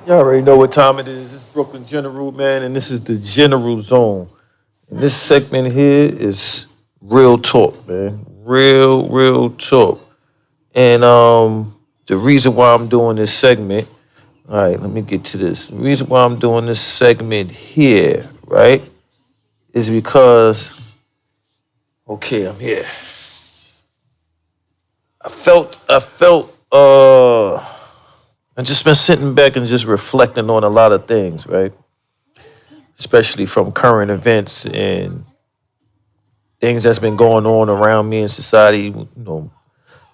Y'all already know what time it is. It's Brooklyn General, man, and this is the General Zone. And this segment here is real talk, man. Real talk. And the reason why I'm doing this segment, all right, let me get to this. The reason why I'm doing this segment here, right, is because okay, I'm here. I just been sitting back and just reflecting on a lot of things, right? Especially from current events and things that's been going on around me in society,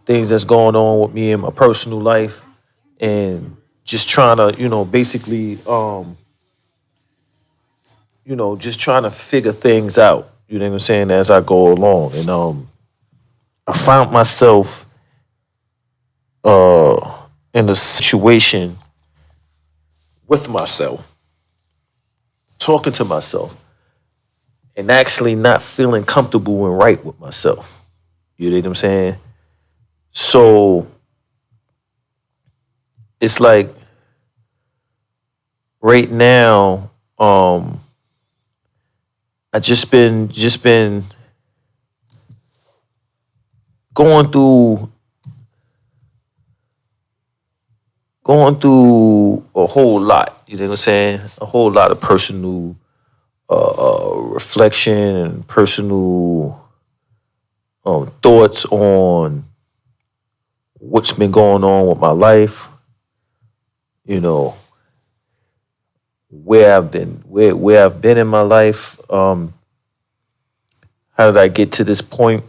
things that's going on with me in my personal life, and just trying to, basically, just trying to figure things out. You know what I'm saying? As I go along, and I found myself in a situation with myself, talking to myself, and actually not feeling comfortable and right with myself. You know what I'm saying? So it's like right now, I just been going through a whole lot. You know what I'm saying? A whole lot of personal reflection and personal thoughts on what's been going on with my life. You know where I've been in my life. How did I get to this point?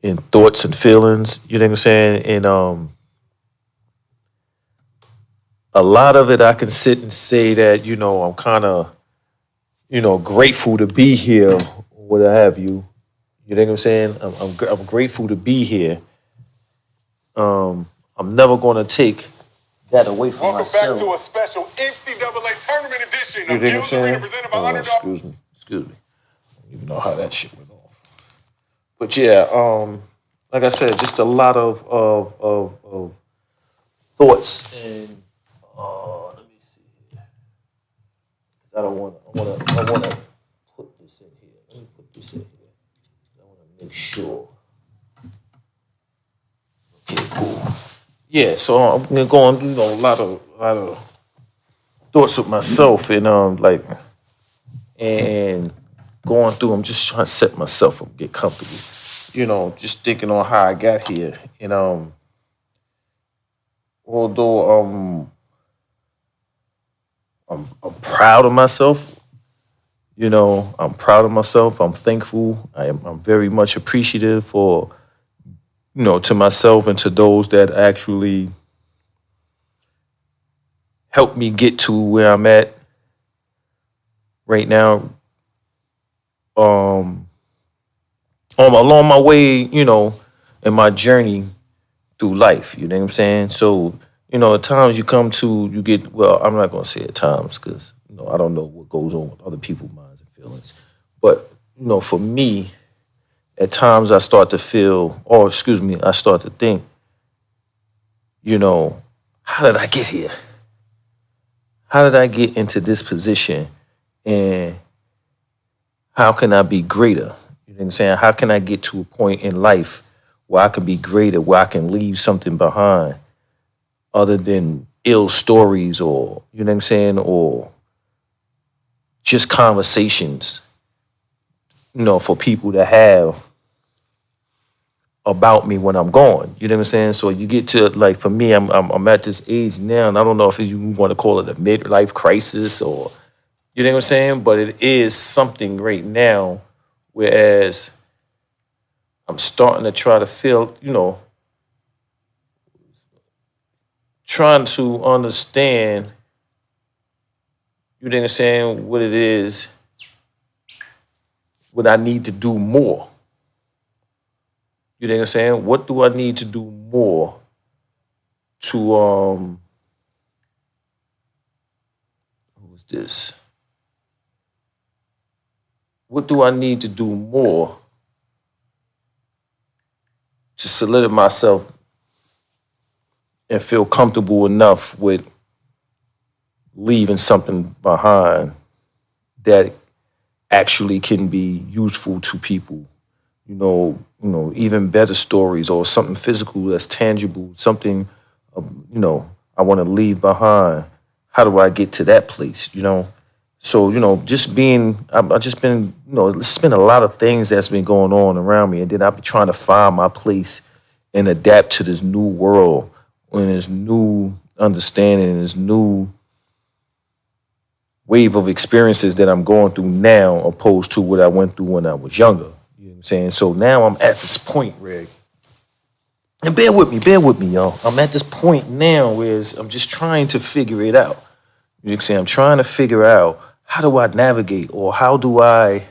In thoughts and feelings. You know what I'm saying? And a lot of it, I can sit and say that I'm kind of grateful to be here, what have you. You know what I'm saying? I'm grateful to be here. I'm never going to take that away from Welcome myself. back to a special NCAA tournament edition You of know what I'm Gills Arena saying? presented by Underdog. Excuse me. I don't even know how that shit went off. But yeah, like I said, just a lot of thoughts and let me see. I don't want. I want to put this in here. Let me put this in here. I want to make sure. Okay, cool. Yeah, so I'm gonna go on, a lot of thoughts with myself, and and going through. I'm just trying to set myself up, get comfortable. Just thinking on how I got here, and although I'm proud of myself. I'm proud of myself. I'm thankful. I'm very much appreciative for to myself and to those that actually helped me get to where I'm at right now. Um, along my way, in my journey through life. You know what I'm saying? So, at times you get, well, I'm not gonna say at times because I don't know what goes on with other people's minds and feelings, but for me, at times I start to feel, or excuse me, I start to think, you know, how did I get here? How did I get into this position? And how can I be greater? You know what I'm saying? How can I get to a point in life where I can be greater, where I can leave something behind other than ill stories or, you know what I'm saying, or just conversations, for people to have about me when I'm gone. You know what I'm saying? So you get to, like, for me, I'm at this age now, and I don't know if you want to call it a midlife crisis or, you know what I'm saying? But it is something right now, whereas I'm starting to try to feel, trying to understand, you know what I'm saying, what it is, what I need to do more. You know what I'm saying? What do I need to do more to who was this? What do I need to do more to solidify myself and feel comfortable enough with leaving something behind that actually can be useful to people. Even better stories or something physical that's tangible, something, I want to leave behind. How do I get to that place? So just being, I've just been, it's been a lot of things that's been going on around me, and then I've been trying to find my place and adapt to this new world and this new understanding and this new wave of experiences that I'm going through now, opposed to what I went through when I was younger. You know what I'm saying? So now I'm at this point, Reg, and bear with me, y'all. I'm at this point now where I'm just trying to figure it out. You know what I'm saying? I'm trying to figure out, how do I navigate, or how do I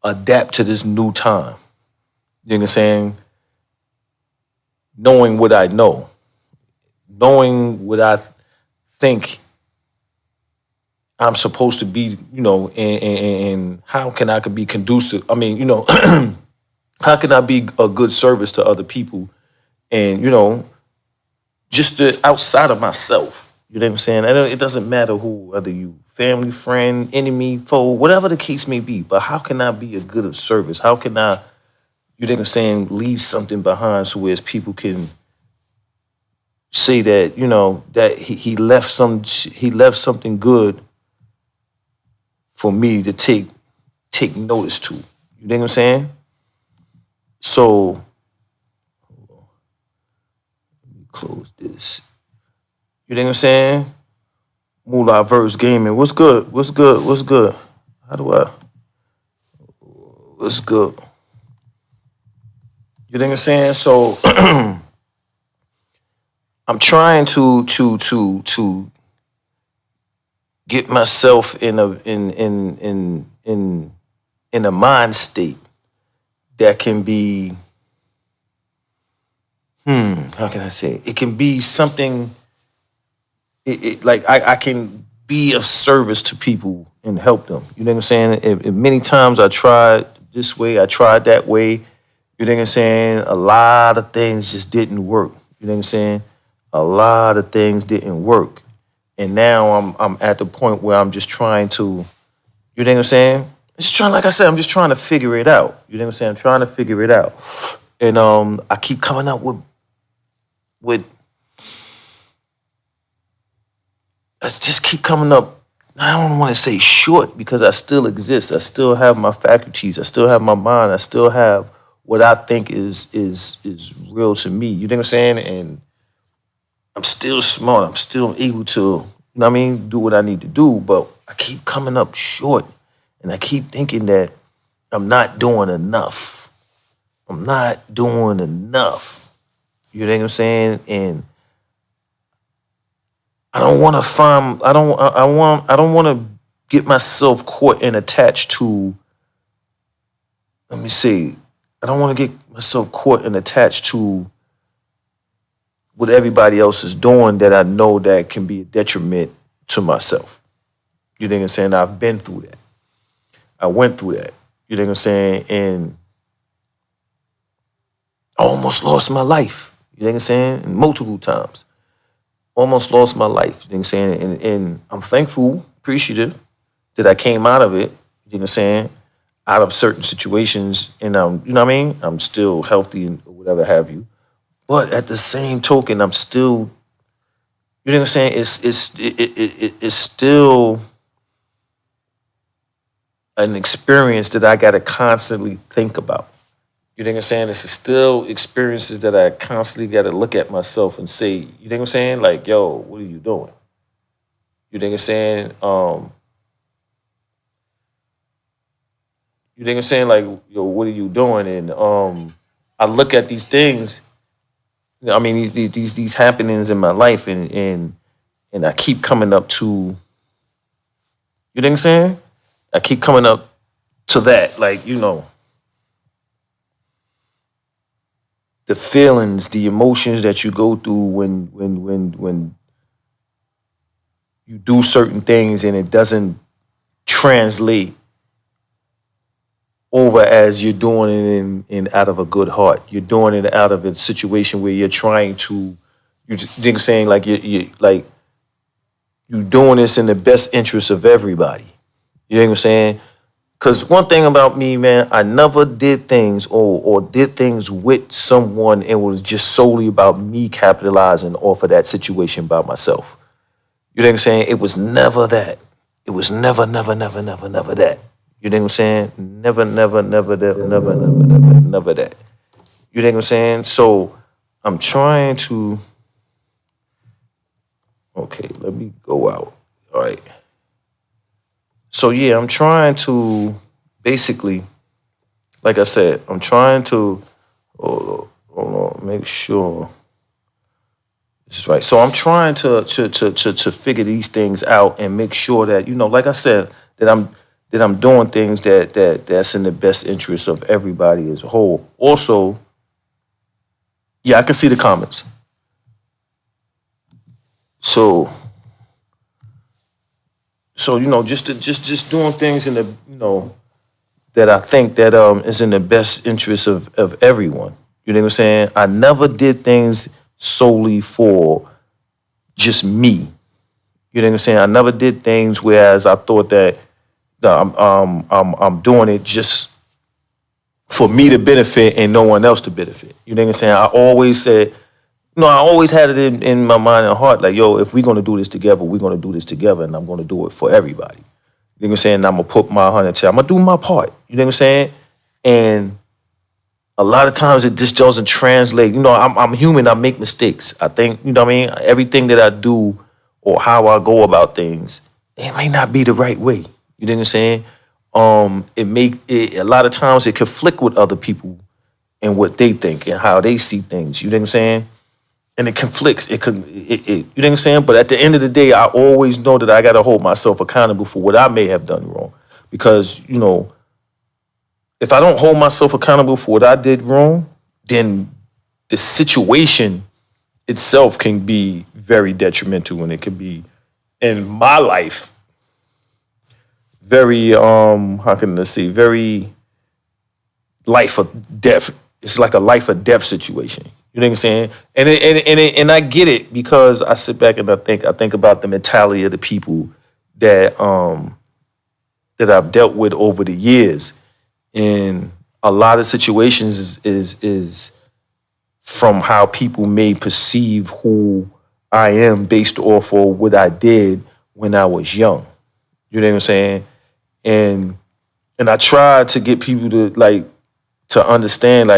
adapt to this new time? You know what I'm saying? Knowing what I know, knowing what I think I'm supposed to be, and how can I could be conducive? I mean, how can I be a good service to other people, and just outside of myself. You know what I'm saying? It doesn't matter who, whether you family, friend, enemy, foe, whatever the case may be. But how can I be a good of service? How can I, you know what I'm saying, leave something behind so as people can say that, that he left something good for me to take notice to. You know what I'm saying? So let me close this. You know what I'm saying? Moolah verse gaming. What's good? What's good? What's good? How do I? What's good? You know what I'm saying? So I'm trying to get myself in a mind state that can be, how can I say it? It can be something. Like I can be of service to people and help them. You know what I'm saying? Many times I tried this way, I tried that way. You know what I'm saying? A lot of things just didn't work. You know what I'm saying? A lot of things didn't work. And now I'm at the point where I'm just trying to, you know what I'm saying? Like I said, I'm just trying to figure it out. You know what I'm saying? I'm trying to figure it out. And I keep coming up with I just keep coming up. I don't want to say short, because I still exist. I still have my faculties. I still have my mind. I still have what I think is real to me. You know what I'm saying? And I'm still smart. I'm still able to, do what I need to do. But I keep coming up short, and I keep thinking that I'm not doing enough. I'm not doing enough. You know what I'm saying? And I don't want to find. I don't want to get myself caught and attached to. Let me see. I don't want to get myself caught and attached to what everybody else is doing that I know that can be a detriment to myself. You know what I'm saying? I've been through that. I went through that. You know what I'm saying? And I almost lost my life. You know what I'm saying? And multiple times. Almost lost my life. You know what I'm saying? And I'm thankful, appreciative that I came out of it. You know what I'm saying? Out of certain situations, and you know what I mean? I'm still healthy and whatever have you. But at the same token, I'm still, you know what I'm saying? It's still an experience that I gotta constantly think about. You know what I'm saying? It's still experiences that I constantly gotta look at myself and say, you know what I'm saying? Like, yo, what are you doing? You know what I'm saying? You know what I'm saying? Like, yo, what are you doing? And I look at these things. I mean, these happenings in my life, and I keep coming up to. You know what I'm saying? I keep coming up to that, like, the feelings, the emotions that you go through when you do certain things and it doesn't translate over as you're doing it in out of a good heart. You're doing it out of a situation where you're trying to, you know what I'm saying, like you like you doing this in the best interest of everybody. You know what I'm saying? Because one thing about me, man, I never did things or did things with someone and it was just solely about me capitalizing off of that situation by myself. You know what I'm saying? It was never that. It was never that. You know what I'm saying? Never that, never that. You know what I'm saying? So I'm trying to, okay, let me go out. All right. So yeah, I'm trying to basically, like I said, I'm trying to hold on, make sure this is right. So I'm trying to figure these things out and make sure that, like I said, that I'm doing things that's in the best interest of everybody as a whole. Also, yeah, I can see the comments. So just doing things in the that I think that is in the best interest of everyone. You know what I'm saying? I never did things solely for just me. You know what I'm saying? I never did things whereas I thought that I'm doing it just for me to benefit and no one else to benefit. You know what I'm saying? I always said, I always had it in my mind and heart, like, yo, if we're gonna do this together, we're gonna do this together, and I'm gonna do it for everybody. You know what I'm saying? And I'm gonna put my 100 I'm gonna do my part. You know what I'm saying? And a lot of times it just doesn't translate. I'm human. I make mistakes. I think, what I mean? Everything that I do or how I go about things, it may not be the right way. You know what I'm saying? A lot of times it conflict with other people and what they think and how they see things. You know what I'm saying? And it conflicts. You know what I'm saying? But at the end of the day, I always know that I got to hold myself accountable for what I may have done wrong. Because, if I don't hold myself accountable for what I did wrong, then the situation itself can be very detrimental and it can be, in my life, very, how can I say, very life or death. It's like a life or death situation. You know what I'm saying? And I get it because I sit back and I think about the mentality of the people that I've dealt with over the years. And a lot of situations is from how people may perceive who I am based off of what I did when I was young. You know what I'm saying? And I tried to get people to understand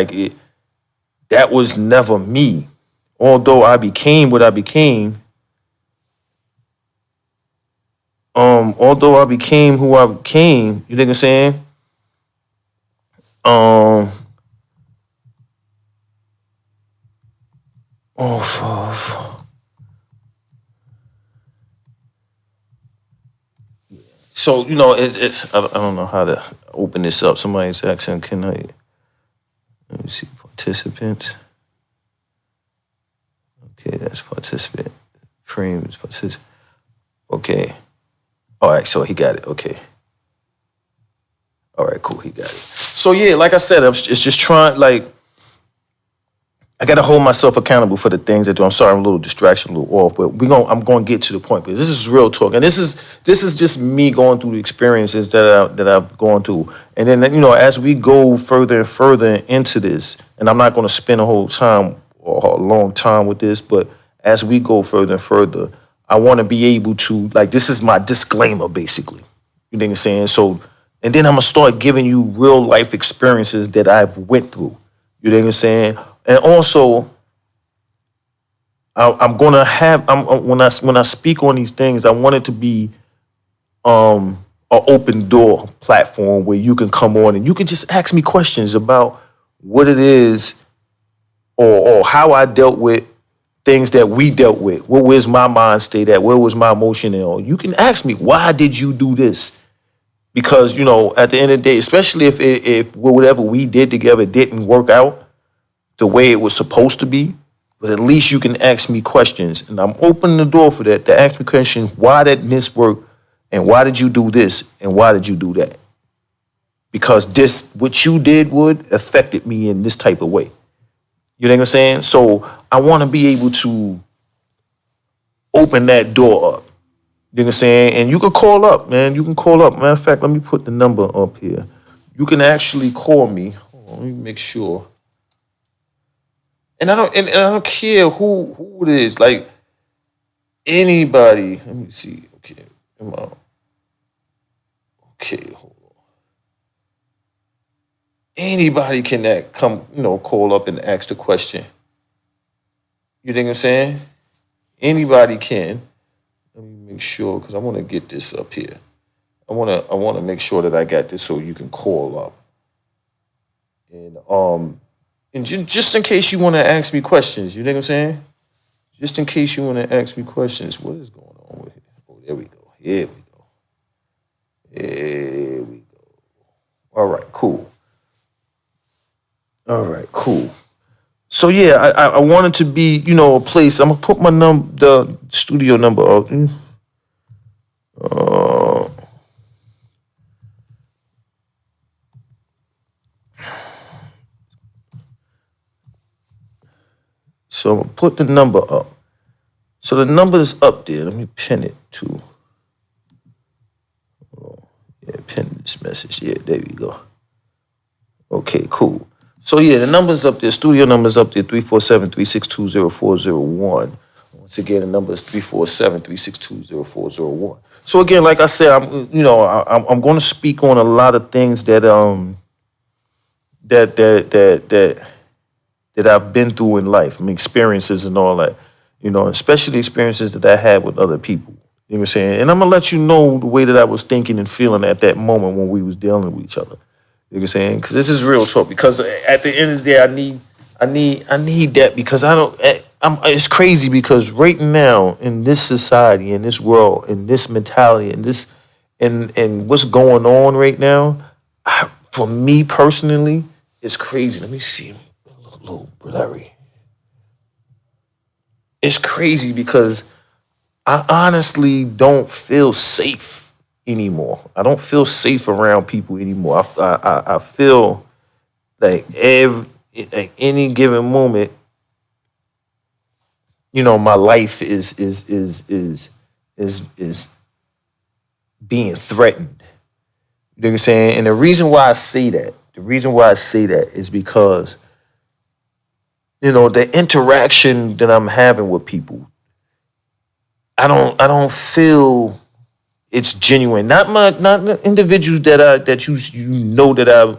that was never me. Although I became what I became, although I became who I became, you know what I'm saying? Um, oh, so I don't know how to open this up. Somebody's asking, can I? Let me see participants. Okay, that's participant. Frame is participant. Okay. All right, so he got it. Okay. All right, cool. He got it. So yeah, like I said, it's just trying. I got to hold myself accountable for the things I do. I'm sorry, I'm a little distraction, a little off, but I'm going to get to the point because this is real talk, and this is just me going through the experiences that I've gone through, and then as we go further and further into this, and I'm not going to spend a whole time or a long time with this, but as we go further and further, I want to be able to this is my disclaimer basically. You know what I'm saying? So, and then I'm gonna start giving you real life experiences that I've went through. You know what I'm saying? And also, I'm gonna have when I speak on these things, I want it to be an open door platform where you can come on and you can just ask me questions about what it is or how I dealt with things that we dealt with. What was my mind state at? Where was my emotion at? You can ask me, why did you do this? Because at the end of the day, especially if whatever we did together didn't work out the way it was supposed to be, but at least you can ask me questions. And I'm opening the door for that, to ask me questions, why did this work? And why did you do this? And why did you do that? Because what you did affected me in this type of way. You know what I'm saying? So I want to be able to open that door up. You know what I'm saying? And you can call up, man. You can call up. Matter of fact, let me put the number up here. You can actually call me. Hold on, let me make sure. And I don't care who it is. Like anybody. Let me see. Okay. Okay, hold on. Anybody can come, call up and ask the question. You think I'm saying? Anybody can. Let me make sure because I want to get this up here. I want to make sure that I got this so you can call up. And just in case you want to ask me questions, you think I'm saying? Just in case you want to ask me questions, what is going on with it? Oh, there we go. Here we go. Here we go. All right, cool. All right, cool. So yeah, I wanted to be, a place. I'm gonna put the studio number up. Uh, so I'm gonna put the number up. So the number is up there. Let me pin it to. Yeah, pin this message. Yeah, there we go. Okay, cool. So yeah, the number's up there. Studio number's up there, 347-362-0401. Once again, the number is 347-362-0401. So again, like I said, I'm going to speak on a lot of things that I've been through in life, experiences and all that, especially experiences that I had with other people. You know what I'm saying? And I'm gonna let you know the way that I was thinking and feeling at that moment when we was dealing with each other. You know what I'm saying? Because this is real talk. Because at the end of the day, I need that because I don't. It's crazy because right now in this society, in this world, in this mentality, in this, and what's going on right now, for me personally, it's crazy. Let me see, a little blurry. It's crazy because I honestly don't feel safe anymore. I don't feel safe around people anymore. I feel like at any given moment, my life is being threatened. You know what I'm saying? And the reason why I say that is because, the interaction that I'm having with people, I don't feel it's genuine. Not the individuals that you know that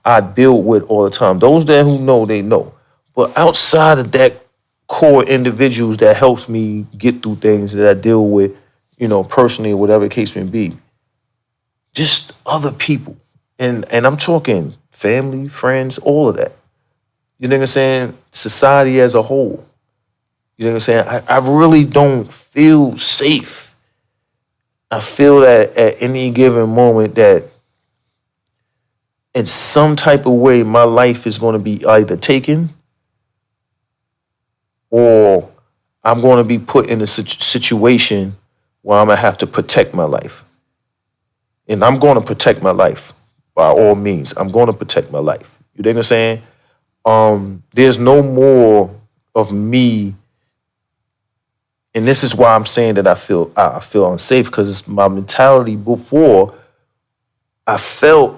I build with all the time. Those that who know, they know. But outside of that core individuals that helps me get through things that I deal with, personally, whatever the case may be, just other people. And I'm talking family, friends, all of that. You know what I'm saying? Society as a whole. You know what I'm saying? I really don't feel safe. I feel that at any given moment that in some type of way my life is going to be either taken or I'm going to be put in a situation where I'm going to have to protect my life. And I'm going to protect my life by all means. I'm going to protect my life. You know what I'm saying? There's no more of me, and this is why I'm saying that I feel unsafe because it's my mentality before. I felt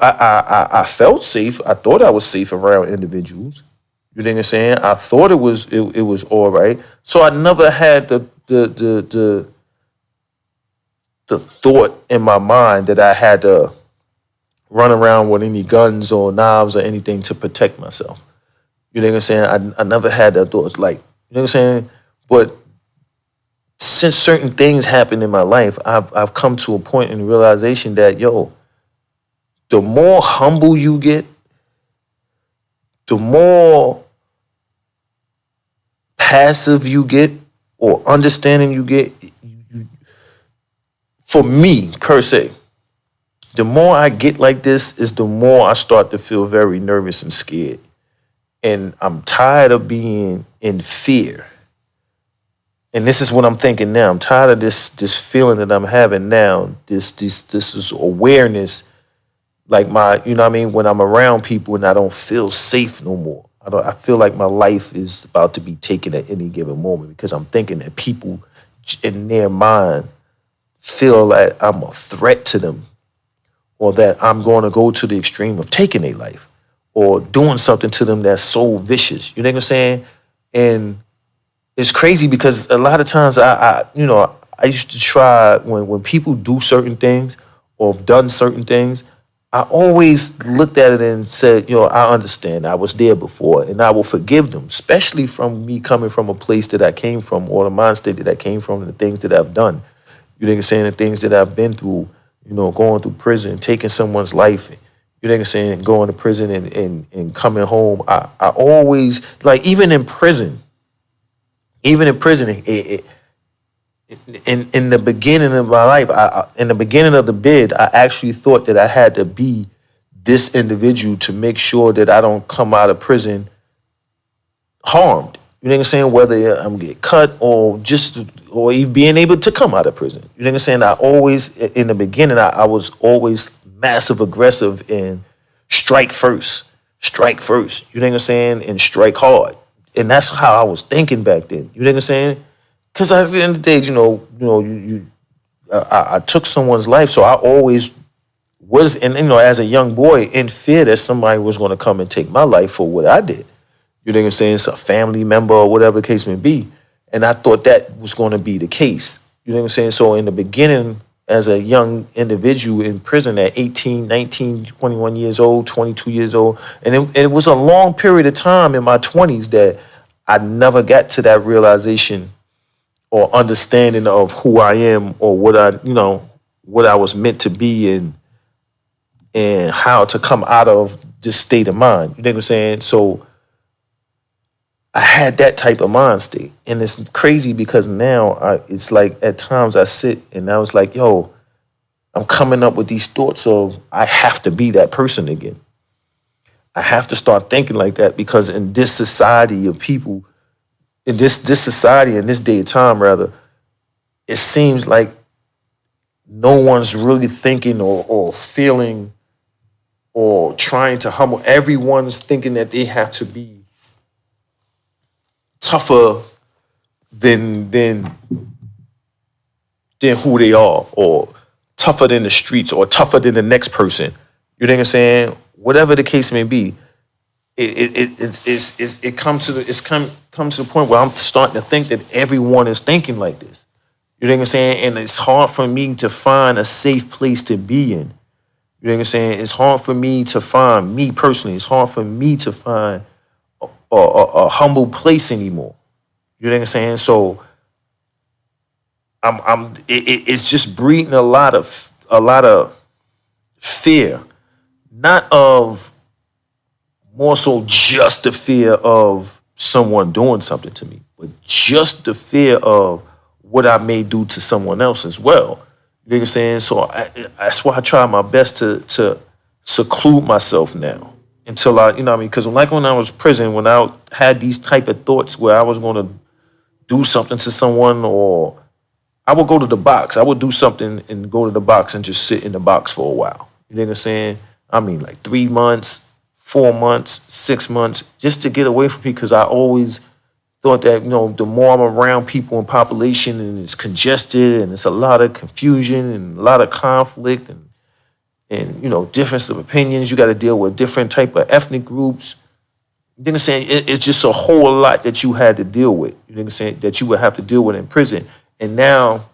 safe. I thought I was safe around individuals. You know what I'm saying? I thought it was all right. So I never had the thought in my mind that I had to run around with any guns or knives or anything to protect myself. You know what I'm saying? I never had that thought. It's like, you know what I'm saying? But since certain things happened in my life, I've come to a point in realization that, the more humble you get, the more passive you get or understanding you get, for me, per se, the more I get like this is the more I start to feel very nervous and scared. And I'm tired of being in fear. And this is what I'm thinking now. I'm tired of this feeling that I'm having now. This is awareness, like when I'm around people and I don't feel safe no more. I feel like my life is about to be taken at any given moment because I'm thinking that people in their mind feel that I'm a threat to them, or that I'm going to go to the extreme of taking their life or doing something to them that's so vicious. You know what I'm saying? And it's crazy because a lot of times I used to try when people do certain things or have done certain things. I always looked at it and said, I understand. I was there before, and I will forgive them, especially from me coming from a place that I came from, or the mind state that I came from, and the things that I've done. You know what I'm saying? The things that I've been through, going through prison, taking someone's life, you know what I'm saying, going to prison and coming home. I always, like, even in prison, in the beginning of my life, in the beginning of the bid, I actually thought that I had to be this individual to make sure that I don't come out of prison harmed. You know what I'm saying? Whether I'm get cut or even being able to come out of prison. You know what I'm saying? I always, in the beginning, I was always massive aggressive and strike first. Strike first. You know what I'm saying? And strike hard. And that's how I was thinking back then. You know what I'm saying? Because at the end of the day, I took someone's life, so I always was, and as a young boy, in fear that somebody was going to come and take my life for what I did. You know what I'm saying? It's a family member or whatever the case may be. And I thought that was going to be the case. You know what I'm saying? So in the beginning, as a young individual in prison at 18, 19, 21 years old, 22 years old, and it was a long period of time in my 20s that I never got to that realization or understanding of who I am or what I was meant to be, and how to come out of this state of mind. You know what I'm saying? So I had that type of mind state. And it's crazy because now it's like at times I sit and I was like, yo, I'm coming up with these thoughts of I have to be that person again. I have to start thinking like that because in this society of people, in this society, in this day of time rather, it seems like no one's really thinking or feeling or trying to humble. Everyone's thinking that they have to be tougher than who they are, or tougher than the streets, or tougher than the next person. You know what I'm saying? Whatever the case may be, it comes to the point where I'm starting to think that everyone is thinking like this. You know what I'm saying? And it's hard for me to find a safe place to be in. You know what I'm saying? It's hard for me to find, me personally, it's hard for me to find a humble place anymore. You know what I'm saying? So it's just breeding a lot of fear, not of, more so just the fear of someone doing something to me, but just the fear of what I may do to someone else as well. You know what I'm saying? So that's why I try my best to seclude myself now until I, because like when I was in prison, when I had these type of thoughts where I was going to do something to someone, or I would go to the box. I would do something and go to the box and just sit in the box for a while. You know what I'm saying? I mean, like 3 months, 4 months, 6 months, just to get away from people, because I always thought that, the more I'm around people in population and it's congested and it's a lot of confusion and a lot of conflict and difference of opinions. You got to deal with different type of ethnic groups. You know what I'm saying? It's just a whole lot that you had to deal with. You know what I'm saying? That you would have to deal with in prison. And now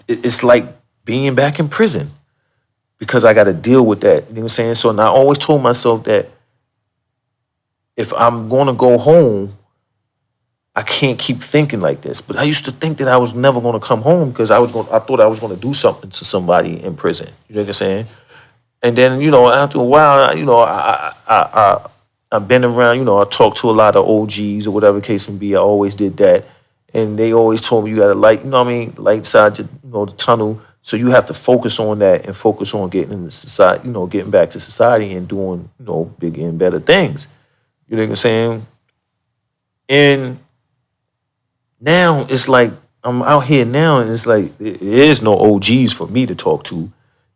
it's like being back in prison because I got to deal with that. You know what I'm saying? So now I always told myself that if I'm going to go home, I can't keep thinking like this. But I used to think that I was never going to come home because I thought I was going to do something to somebody in prison. You know what I'm saying? And then, after a while, I've been around, I talked to a lot of OGs or whatever the case may be. I always did that. And they always told me you got to light side, the tunnel. So you have to focus on that and focus on getting into society, getting back to society and doing, bigger and better things. You know what I'm saying? And now it's like I'm out here now and it's like there is no OGs for me to talk to. You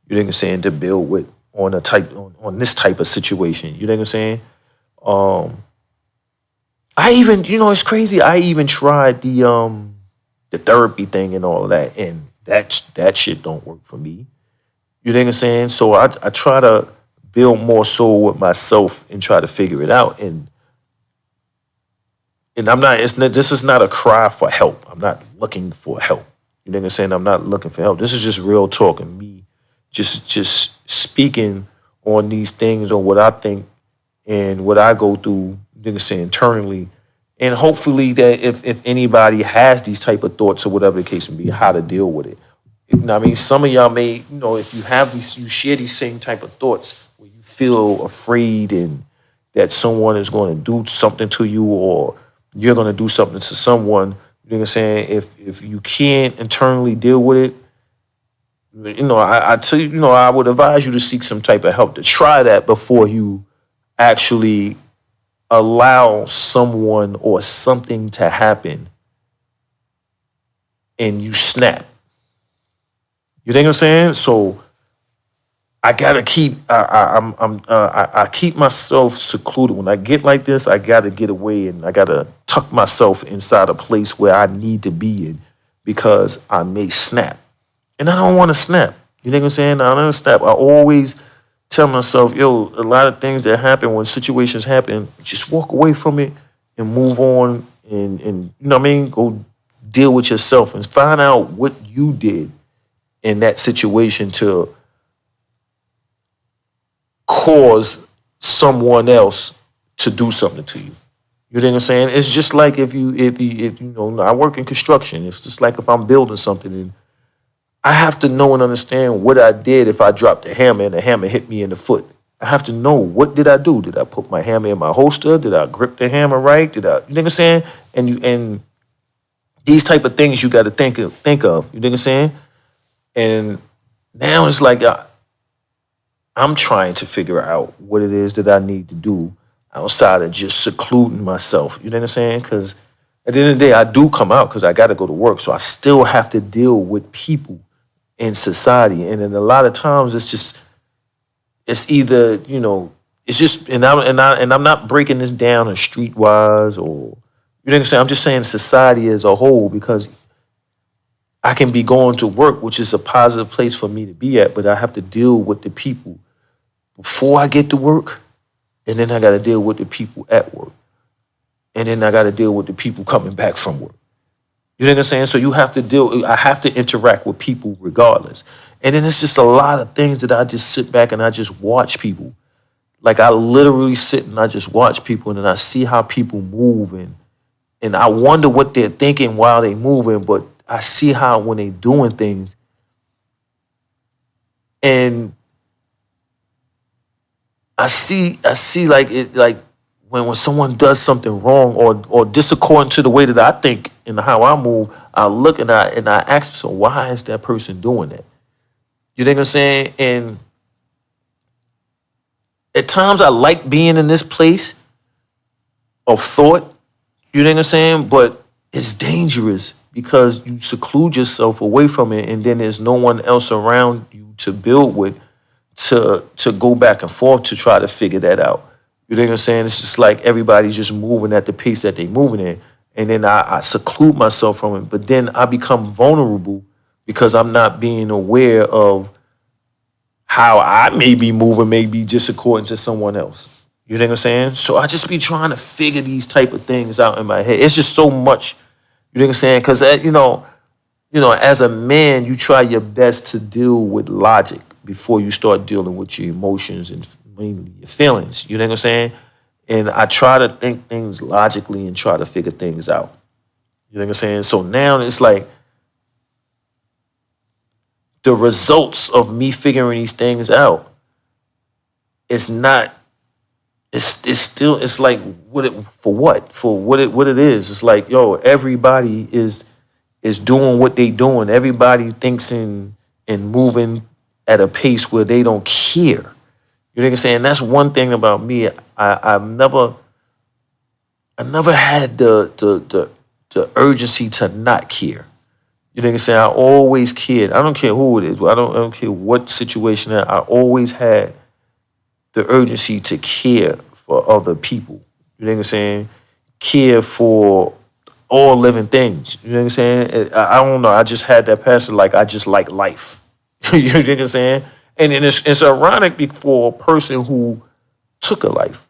know what I'm saying? To build with on this type of situation. You know what I'm saying? I even, it's crazy. I even tried the the therapy thing and all of that. And that shit don't work for me. You know what I'm saying? So I try to build more soul with myself and try to figure it out. And I'm not, it's not, this is not a cry for help. I'm not looking for help. You know what I'm saying? I'm not looking for help. This is just real talk and me just speaking on these things, on what I think and what I go through, you know what I'm saying, internally. And hopefully that if anybody has these type of thoughts or whatever the case may be, how to deal with it. You know what I mean, some of y'all may, if you have these, you share these same type of thoughts where you feel afraid and that someone is going to do something to you or you're going to do something to someone. You know what I'm saying? If you can't internally deal with it, I tell you, I would advise you to seek some type of help to try that before you actually allow someone or something to happen and you snap. You think I'm saying? So I gotta keep. I keep myself secluded. When I get like this, I gotta get away and I gotta tuck myself inside a place where I need to be in because I may snap, and I don't want to snap. You know what I'm saying? I don't snap. I always tell myself, yo, a lot of things that happen when situations happen, just walk away from it and move on, and you know what I mean. Go deal with yourself and find out what you did in that situation to cause someone else to do something to you. You know what I'm saying? It's just like if I work in construction. It's just like if I'm building something and I have to know and understand what I did if I dropped the hammer and the hammer hit me in the foot. I have to know, what did I do? Did I put my hammer in my holster? Did I grip the hammer right? You know what I'm saying? And these type of things you got to think of. You know what I'm saying? And now it's like I'm trying to figure out what it is that I need to do outside of just secluding myself. You know what I'm saying? Because at the end of the day, I do come out because I got to go to work. So I still have to deal with people in society. And then a lot of times it's either, it's just, and I'm not breaking this down in streetwise or, you know what I'm saying? I'm just saying society as a whole because I can be going to work, which is a positive place for me to be at, but I have to deal with the people before I get to work, and then I got to deal with the people at work, and then I got to deal with the people coming back from work. You know what I'm saying? So I have to interact with people regardless. And then it's just a lot of things that I just sit back and I just watch people. Like I literally sit and I just watch people and then I see how people move and I wonder what they're thinking while they moving, but I see how when they doing things and I see like it like when someone does something wrong or disaccording to the way that I think and how I move, I look and I ask myself, why is that person doing that? You think I'm saying? And at times I like being in this place of thought, you know what I'm saying? But it's dangerous because you seclude yourself away from it and then there's no one else around you to build with to go back and forth to try to figure that out. You know what I'm saying? It's just like everybody's just moving at the pace that they're moving in. And then I seclude myself from it. But then I become vulnerable because I'm not being aware of how I may be moving, maybe just according to someone else. You know what I'm saying? So I just be trying to figure these type of things out in my head. It's just so much, you know what I'm saying? Because, as a man, you try your best to deal with logic before you start dealing with your emotions and mainly your feelings. You know what I'm saying? And I try to think things logically and try to figure things out. You know what I'm saying? So now it's like the results of me figuring these things out. It's not. It's still. It's like for what it is. It's like, yo, everybody is doing what they doing. Everybody thinks and moving at a pace where they don't care. You know what I'm saying? That's one thing about me. I've never had the urgency to not care. You know what I'm saying? I always cared. I don't care who it is. I don't care what situation I always had the urgency to care for other people. You know what I'm saying? Care for all living things. You know what I'm saying? I don't know. I just had that passion. Like I just like life. You know what I'm saying? And it's ironic for a person who took a life.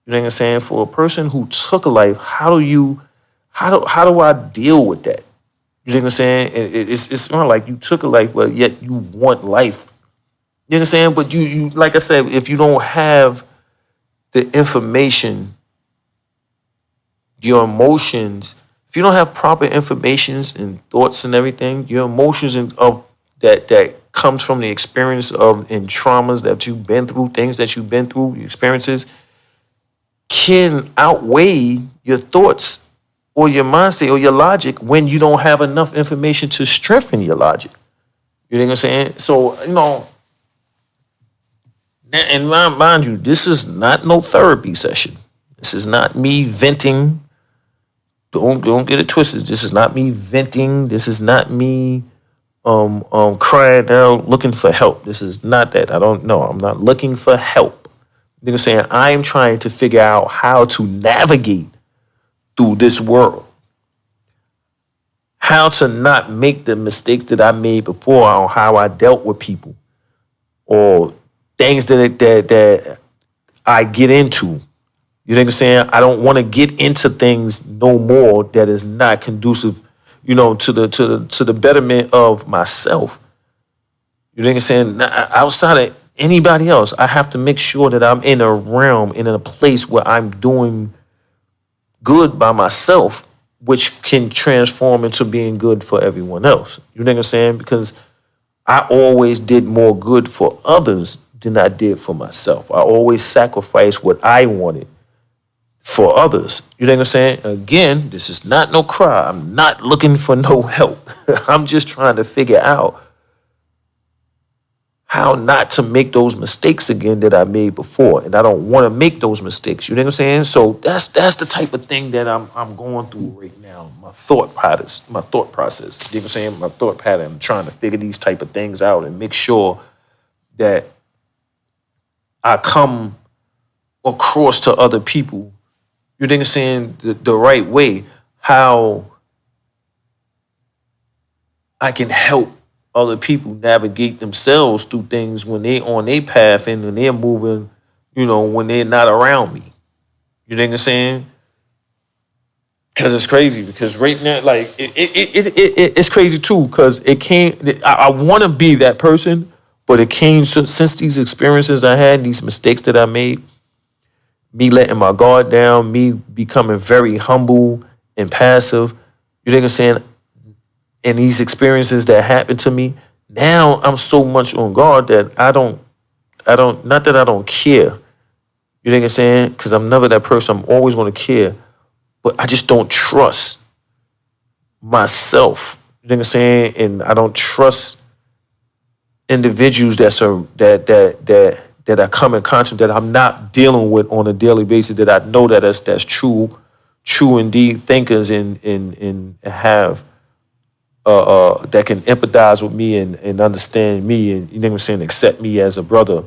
You know what I'm saying? For a person who took a life, how do I deal with that? You know what I'm saying? It's not like you took a life, but yet you want life. You know what I'm saying? But you like I said, if you don't have the information, your emotions, if you don't have proper informations and thoughts and everything, your emotions of that comes from the experience of and traumas that you've been through, things that you've been through, experiences can outweigh your thoughts or your mindset or your logic when you don't have enough information to strengthen your logic. You know what I'm saying? So, and mind you, this is not no therapy session. This is not me venting. Don't get it twisted. This is not me venting. This is not me crying out looking for help. This is not that. I don't know. I'm not looking for help. You know what I'm saying? I'm trying to figure out how to navigate through this world. How to not make the mistakes that I made before on how I dealt with people or things that I get into. You know what I'm saying? I don't want to get into things no more that is not conducive, to the betterment of myself. You know what I'm saying? Outside of anybody else, I have to make sure that I'm in a realm, in a place where I'm doing good by myself, which can transform into being good for everyone else. You know what I'm saying? Because I always did more good for others than I did for myself. I always sacrificed what I wanted for others. You know what I'm saying? Again, this is not no cry. I'm not looking for no help. I'm just trying to figure out how not to make those mistakes again that I made before. And I don't want to make those mistakes. You know what I'm saying? So that's the type of thing that I'm going through right now. My thought patterns, my thought process. You know what I'm saying? My thought pattern. I'm trying to figure these type of things out and make sure that I come across to other people, you know what I'm saying, the right way, how I can help other people navigate themselves through things when they on their path and when they're moving, when they're not around me. You know what I'm saying? Because it's crazy. Because right now, like it's crazy too. Because it came. I want to be that person, but it came since these experiences I had, these mistakes that I made, me letting my guard down, me becoming very humble and passive. You know what I'm saying? And these experiences that happened to me, now I'm so much on guard that not that I don't care. You know what I'm saying? Because I'm never that person. I'm always going to care. But I just don't trust myself. You know what I'm saying? And I don't trust individuals that I come in contact that I'm not dealing with on a daily basis, that I know that's true indeed thinkers and have that can empathize with me and understand me and, you know what I'm saying, accept me as a brother,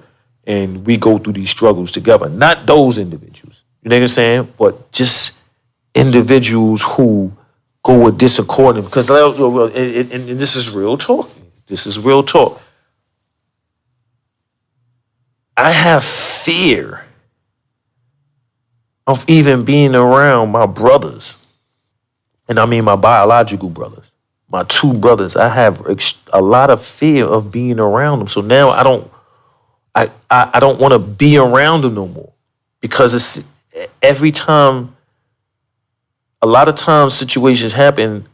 and we go through these struggles together. Not those individuals, you know what I'm saying, but just individuals who go with discordant. Because and this is real talk. This is real talk. I have fear of even being around my brothers, and I mean my biological brothers, my two brothers. I have a lot of fear of being around them. So now I don't want to be around them no more, because it's every time. A lot of times situations happen.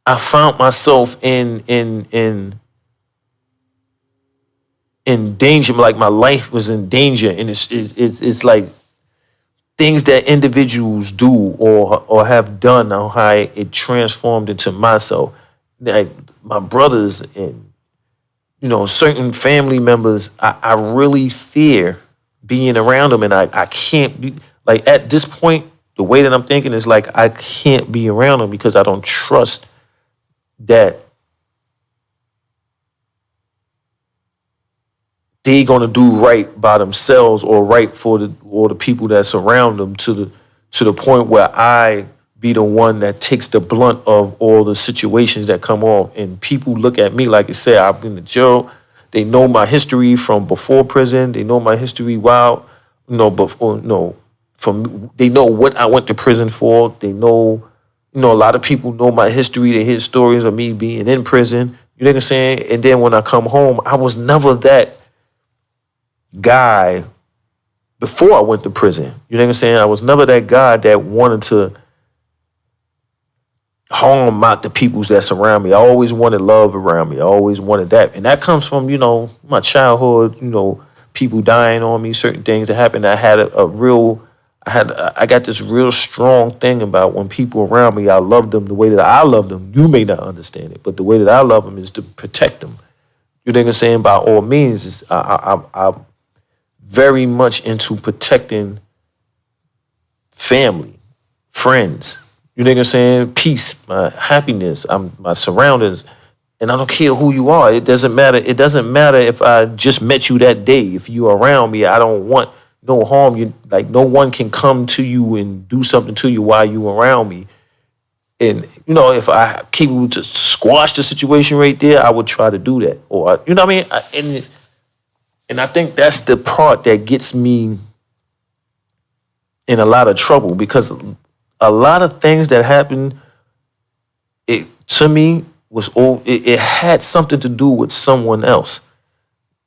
I found myself in danger, like my life was in danger, and it's like things that individuals do or have done, or how it transformed into myself. Like my brothers and certain family members, I really fear being around them, and I can't be like at this point. The way that I'm thinking is like I can't be around them because I don't trust that they gonna do right by themselves or right for the people that surround them to the point where I be the one that takes the blunt of all the situations that come off. And people look at me, like I said, I've been to jail. They know my history from before prison. They know my history while, before, from, they know what I went to prison for. They know, a lot of people know my history. They hear stories of me being in prison. You know what I'm saying? And then when I come home, I was never that guy before I went to prison. You know what I'm saying? I was never that guy that wanted to harm out the peoples that surround me. I always wanted love around me. I always wanted that. And that comes from, my childhood, people dying on me, certain things that happened. I had I got this real strong thing about when people around me, I love them the way that I love them. You may not understand it, but the way that I love them is to protect them. You know what I'm saying? By all means, I'm very much into protecting family, friends. You know what I'm saying? Peace, my happiness, my surroundings. And I don't care who you are. It doesn't matter. It doesn't matter if I just met you that day. If you're around me, I don't want no harm. Like no one can come to you and do something to you while you around me. And if I capable to squash the situation right there, I would try to do that. Or you know what I mean? And I think that's the part that gets me in a lot of trouble, because a lot of things that happened, it to me was it had something to do with someone else.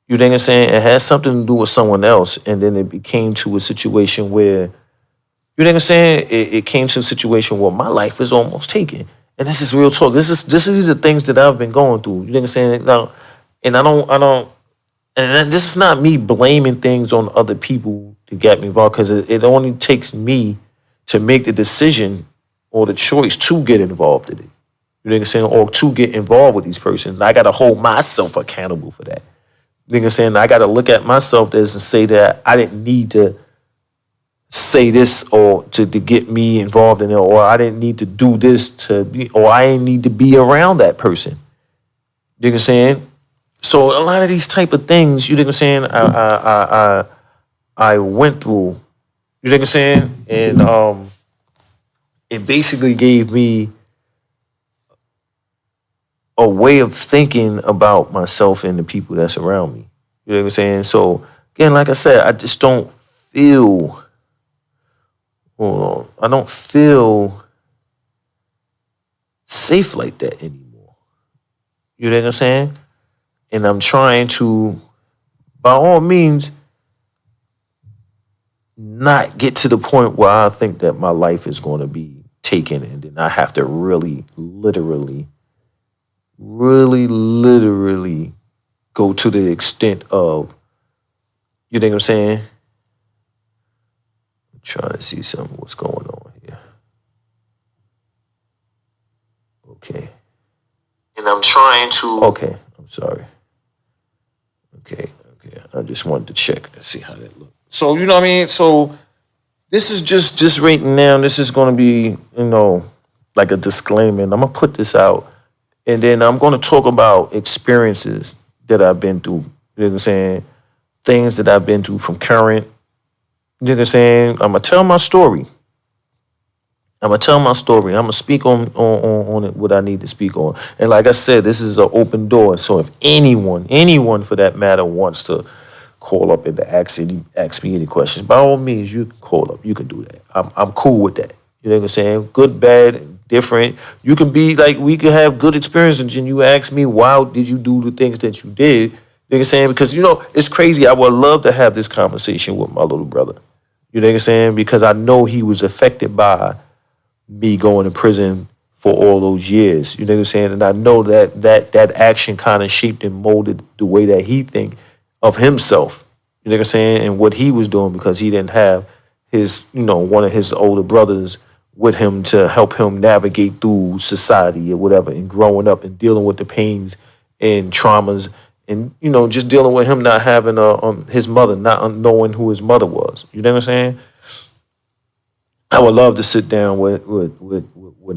You know what I'm saying? It had something to do with someone else, and then it became to a situation where, you know what I'm saying? It came to a situation where my life is almost taken. And this is real talk. These are things that I've been going through. You know what I'm saying? Now, and I don't, and this is not me blaming things on other people to get me involved, because it only takes me to make the decision or the choice to get involved in it. You know what I'm saying? Or to get involved with these persons. I got to hold myself accountable for that. You know what I'm saying? I got to look at myself as and say that I didn't need to say this or to get me involved in it, or I didn't need to do this to be, or I didn't need to be around that person. You know what I'm saying? So a lot of these type of things, you know what I'm saying, I went through, you know what I'm saying? And it basically gave me a way of thinking about myself and the people that's around me. You know what I'm saying? So again, like I said, I just don't feel, I don't feel safe like that anymore. You know what I'm saying? And I'm trying to, by all means, not get to the point where I think that my life is going to be taken, and then I have to really, literally go to the extent of, you know what I'm saying? I'm trying to see something, what's going on here. Okay. And I'm trying to, okay, I'm sorry. Okay. I just wanted to check and see how that looked. So, you know what I mean? So this is just right now, this is going to be, like a disclaimer. And I'm going to put this out. And then I'm going to talk about experiences that I've been through. You know what I'm saying? Things that I've been through from current. You know what I'm saying? I'm going to tell my story. I'm going to speak on it, what I need to speak on. And like I said, this is an open door. So if anyone for that matter wants to call up and ask me any questions, by all means, you can call up. You can do that. I'm cool with that. You know what I'm saying? Good, bad, different. You can be like, we can have good experiences, and you ask me, why did you do the things that you did? You know what I'm saying? Because, it's crazy. I would love to have this conversation with my little brother. You know what I'm saying? Because I know he was affected by me going to prison for all those years. You know what I'm saying? And I know that action kind of shaped and molded the way that he think of himself. You know what I'm saying? And what he was doing, because he didn't have his, one of his older brothers with him to help him navigate through society or whatever, and growing up and dealing with the pains and traumas, and just dealing with him not having his mother, not knowing who his mother was. You know what I'm saying? I would love to sit down with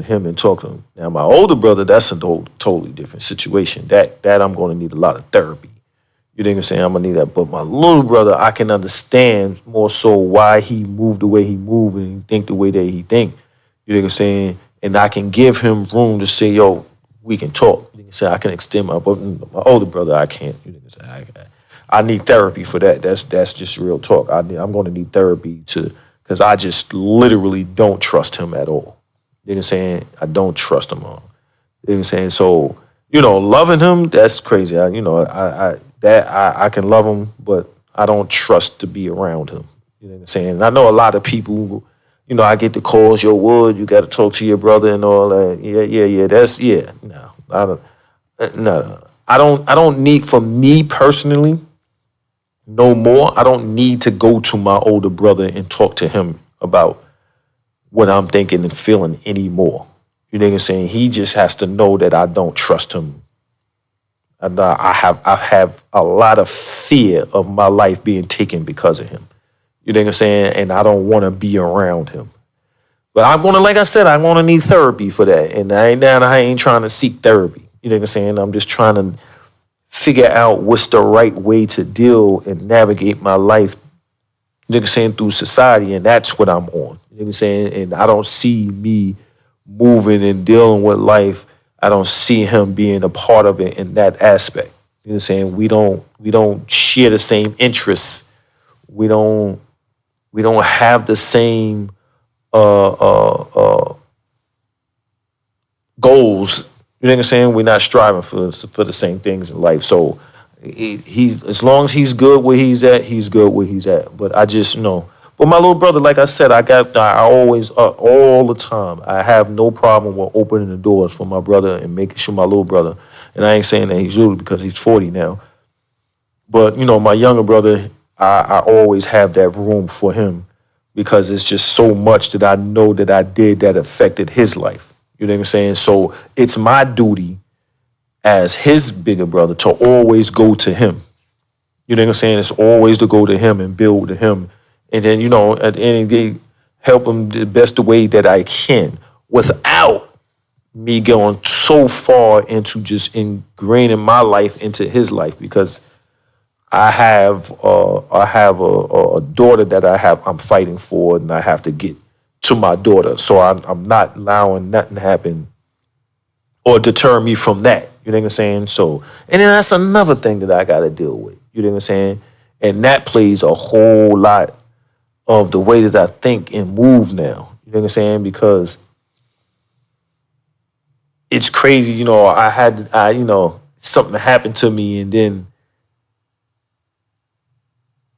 him and talk to him. Now, my older brother, that's a totally different situation. That I'm going to need a lot of therapy. You know what I'm saying? I'm gonna need that. But my little brother, I can understand more so why he moved the way he moved and he think the way that he think. You know what I'm saying? And I can give him room to say, yo, we can talk. You know what I'm saying? I can extend but my older brother, I can't. You know what I'm saying? I need therapy for that. That's just real talk. I'm gonna need therapy because I just literally don't trust him at all. You know what I'm saying? I don't trust him all. You know what I'm saying? So, loving him, that's crazy. I can love him, but I don't trust to be around him. You know what I'm saying? And I know a lot of people, I get the calls, yo, Wood, you got to talk to your brother and all that. Yeah. No, no. I don't need, for me personally, no more. I don't need to go to my older brother and talk to him about what I'm thinking and feeling anymore. You know what I'm saying? He just has to know that I don't trust him. And I have a lot of fear of my life being taken because of him. You know what I'm saying? And I don't want to be around him. But like I said, I'm gonna need therapy for that. And I ain't trying to seek therapy. You know what I'm saying? I'm just trying to figure out what's the right way to deal and navigate my life, you know what I'm saying, through society, and that's what I'm on. You know what I'm saying? And I don't see me moving and dealing with life. I don't see him being a part of it in that aspect. You know what I'm saying? We don't share the same interests. We don't have the same goals. You know what I'm saying? We're not striving for the same things in life. So he as long as he's good where he's at, he's good where he's at. But I just know. But my little brother, like I said, I always all the time. I have no problem with opening the doors for my brother and making sure my little brother. And I ain't saying that he's little because he's 40 now. But my younger brother, I always have that room for him because it's just so much that I know that I did that affected his life. You know what I'm saying? So it's my duty as his bigger brother to always go to him. You know what I'm saying? It's always to go to him and build to him. And then, at the end of the day, help him the best way that I can without me going so far into just ingraining my life into his life because I have a daughter that I'm fighting for, and I have to get to my daughter. So I'm not allowing nothing to happen or deter me from that. You know what I'm saying? So, and then that's another thing that I got to deal with. You know what I'm saying? And that plays a whole lot of the way that I think and move now. You know what I'm saying? Because it's crazy. Something happened to me, and then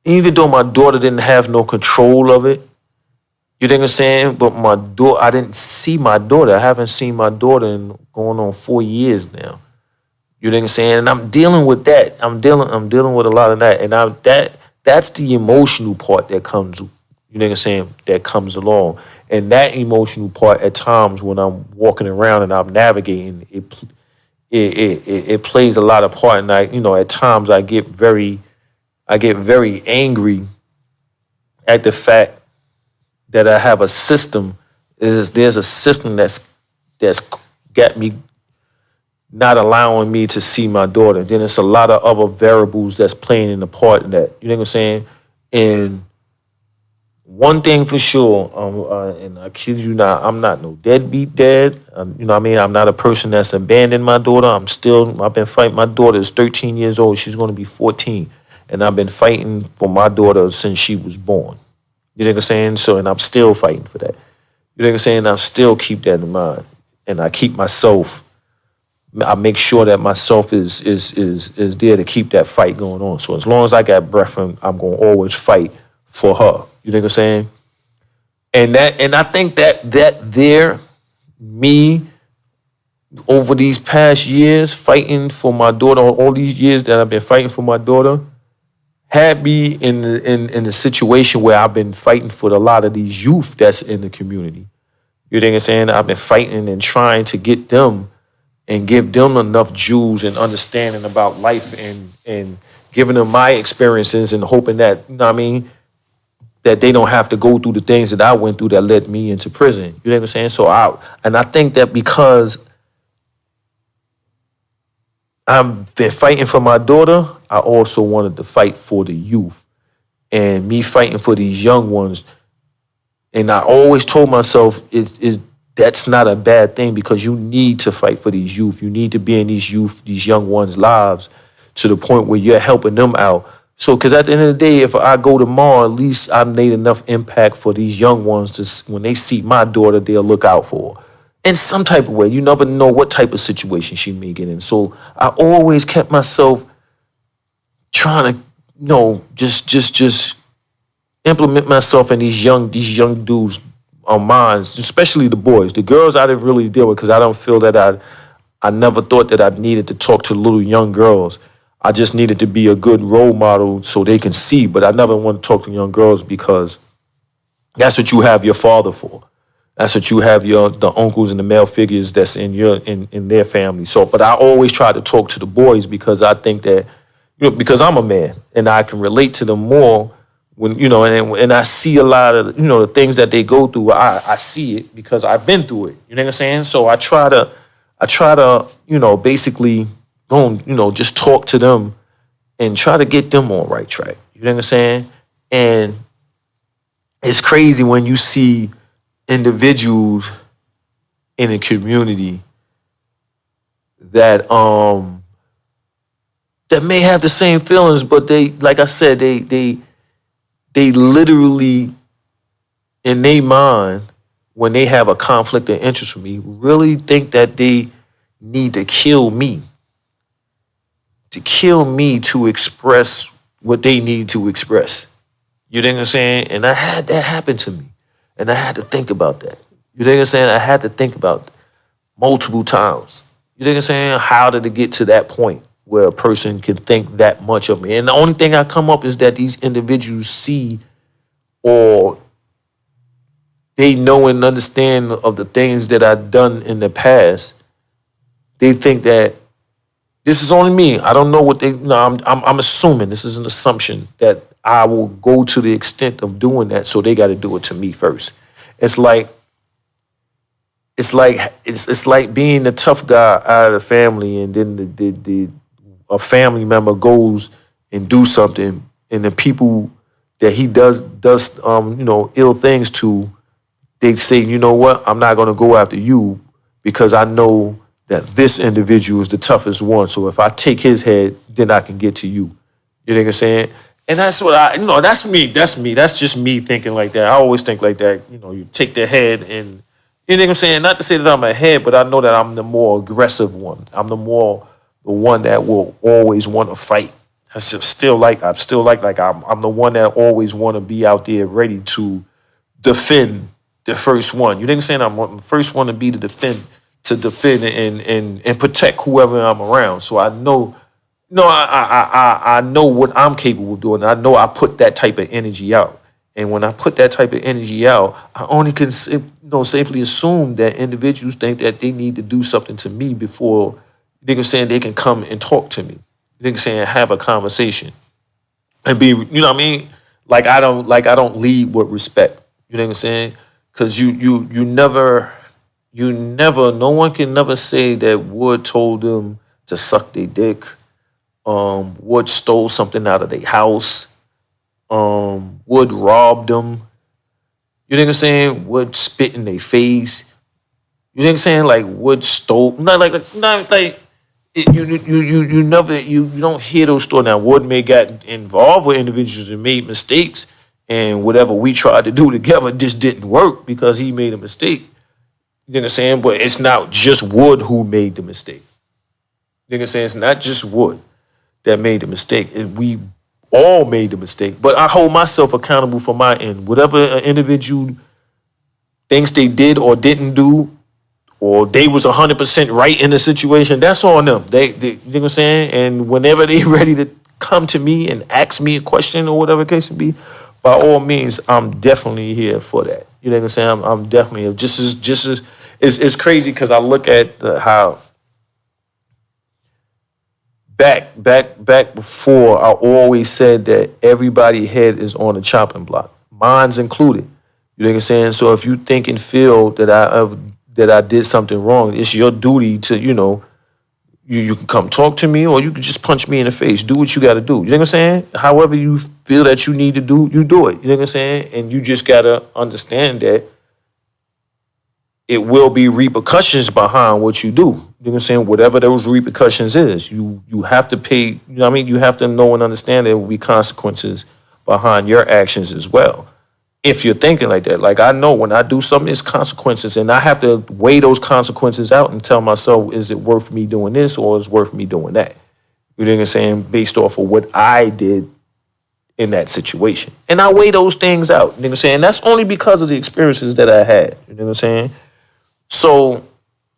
even though my daughter didn't have no control of it, you know what I'm saying? But my daughter, I didn't see my daughter. I haven't seen my daughter in going on 4 years now. You know what I'm saying? And I'm dealing with that. I'm dealing with a lot of that. And that's the emotional part that comes, you know what I'm saying, that comes along. And that emotional part at times when I'm walking around and I'm navigating, it plays a lot of part. And at times I get very angry at the fact that I have a system. There's a system that's got me not allowing me to see my daughter. Then it's a lot of other variables that's playing in the part in that. You know what I'm saying? And one thing for sure, and I kid you not, I'm not no deadbeat dad. You know what I mean? I'm not a person that's abandoned my daughter. I've been fighting. My daughter is 13 years old. She's going to be 14. And I've been fighting for my daughter since she was born. You know what I'm saying? So, and I'm still fighting for that. You know what I'm saying? I still keep that in mind. And I make sure that myself is there to keep that fight going on. So as long as I got breath, I'm going to always fight for her. You know what I'm saying? And I think that there, me, over these past years, fighting for my daughter, all these years that I've been fighting for my daughter, had me in a situation where I've been fighting for a lot of these youth that's in the community. You know what I'm saying? I've been fighting and trying to get them and give them enough jewels and understanding about life and giving them my experiences and hoping that, you know what I mean, that they don't have to go through the things that I went through that led me into prison. You know what I'm saying? So I think that because I've been fighting for my daughter. I also wanted to fight for the youth. And me fighting for these young ones. And I always told myself that's not a bad thing because you need to fight for these youth. You need to be in these youth, these young ones' lives to the point where you're helping them out. So, because at the end of the day, if I go tomorrow, at least I made enough impact for these young ones to, when they see my daughter, they'll look out for her. In some type of way. You never know what type of situation she may get in. So I always kept myself trying to, just implement myself in these young dudes' minds, especially the boys. The girls I didn't really deal with because I don't feel that I never thought that I needed to talk to little young girls. I just needed to be a good role model so they can see. But I never want to talk to young girls because that's what you have your father for. That's what you have the uncles and the male figures that's in their family. So, but I always try to talk to the boys because I think that because I'm a man and I can relate to them more when and I see a lot of the things that they go through. I see it because I've been through it. You know what I'm saying? So I try to basically go and just talk to them and try to get them on right track. You know what I'm saying? And it's crazy when you see individuals in a community that may have the same feelings, but they, like I said, they literally in their mind when they have a conflict of interest with me, really think that they need to kill me to express what they need to express. You know what I'm saying? And I had that happen to me. And I had to think about that. You know what I'm saying? I had to think about multiple times. You know what I'm saying? How did it get to that point where a person can think that much of me? And the only thing I come up is that these individuals see or they know and understand of the things that I've done in the past. They think that this is only me. I don't know what they. No, I'm assuming this is an assumption that I will go to the extent of doing that. So they got to do it to me first. It's like being the tough guy out of the family, and then a family member goes and do something, and the people that he does ill things to, they say, you know what, I'm not gonna go after you because I know that this individual is the toughest one. So if I take his head, then I can get to you. You know what I'm saying? And that's what that's me. That's just me thinking like that. I always think like that. You take the head and, you know what I'm saying? Not to say that I'm a head, but I know that I'm the more aggressive one. I'm the one that will always want to fight. I'm still like I'm the one that always want to be out there ready to defend the first one. You know what I'm saying? I'm the first one to be to defend and protect whoever I'm around. So I know, I know what I'm capable of doing. I know I put that type of energy out. And when I put that type of energy out, I only can safely assume that individuals think that they need to do something to me before they can come and talk to me. Have a conversation and be, what I mean? Like I don't lead with respect. You know what I'm saying? Because you never, no one can never say that Wood told them to suck their dick. Wood stole something out of their house. Wood robbed them. You know what I'm saying? Wood spit in their face. You know what I'm saying? Like Wood stole. Not like. You never you don't hear those stories. Now Wood may got involved with individuals and made mistakes, and whatever we tried to do together just didn't work because he made a mistake. You know what I'm saying? But it's not just Wood who made the mistake. You know what I'm saying? It's not just Wood that made the mistake. We all made the mistake. But I hold myself accountable for my end. Whatever an individual thinks they did or didn't do, or they was 100% right in the situation, that's on them. They you know what I'm saying? And whenever they ready to come to me and ask me a question or whatever the case may be, by all means, I'm definitely here for that. You know what I'm saying? I'm definitely just as it's crazy because I look at how back before I always said that everybody's head is on a chopping block, mine's included. You know what I'm saying? So if you think and feel that I did something wrong, it's your duty to You can come talk to me, or you can just punch me in the face. Do what you got to do. You know what I'm saying? However you feel that you need to do, you do it. You know what I'm saying? And you just got to understand that it will be repercussions behind what you do. You know what I'm saying? Whatever those repercussions is, you have to pay. You know what I mean? You have to know and understand there will be consequences behind your actions as well. If you're thinking like that, like I know when I do something, it's consequences, and I have to weigh those consequences out and tell myself, is it worth me doing this or is it worth me doing that? You know what I'm saying? Based off of what I did in that situation. And I weigh those things out. You know what I'm saying? That's only because of the experiences that I had. You know what I'm saying? So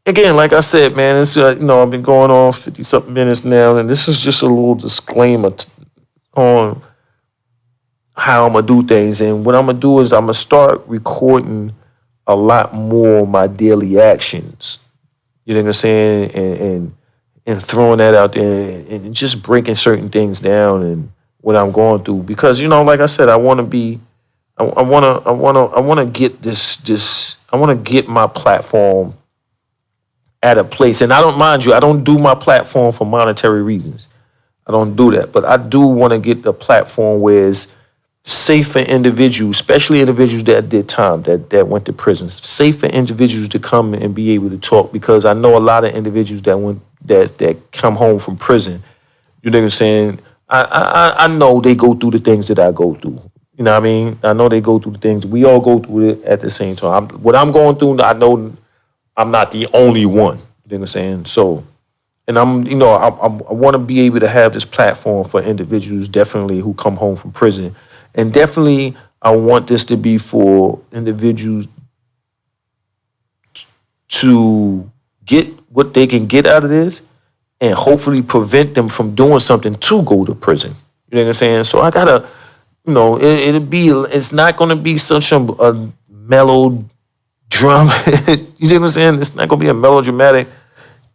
again, like I said, man, it's I've been going on 50 something minutes now, and this is just a little disclaimer on how I'm gonna do things. And what I'm gonna do is I'm gonna start recording a lot more of my daily actions. You know what I'm saying? And throwing that out there and just breaking certain things down and what I'm going through. Because, like I said, I wanna get I wanna get my platform at a place. And I don't do my platform for monetary reasons. I don't do that. But I do want to get the platform where it's safe for individuals, especially individuals that did time, that went to prison. Safe for individuals to come and be able to talk, because I know a lot of individuals that come home from prison. You know what I'm saying? I know they go through the things that I go through. You know what I mean? I know they go through the things. We all go through it at the same time. What I'm going through, I know I'm not the only one. You know what I'm saying? So, and I want to be able to have this platform for individuals definitely who come home from prison. And definitely I want this to be for individuals to get what they can get out of this and hopefully prevent them from doing something to go to prison. You know what I'm saying? So I gotta, it's not gonna be such a mellow drama. You know what I'm saying? It's not gonna be a melodramatic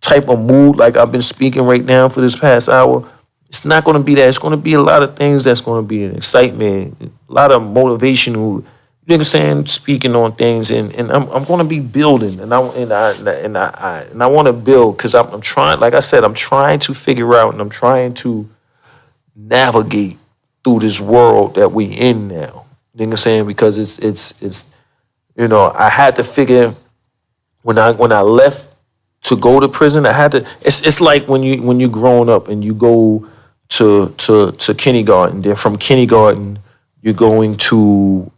type of mood like I've been speaking right now for this past hour. It's not gonna be that. It's gonna be a lot of things that's gonna be an excitement, a lot of motivational, you know what I'm saying, speaking on things, and I'm gonna be building, and I want to build, because I'm trying, like I said, I'm trying to figure out and I'm trying to navigate through this world that we in now. You know what I'm saying? Because it's I had to figure when I left to go to prison. I had to. It's like when you growing up and you go to kindergarten. Then from kindergarten you're going to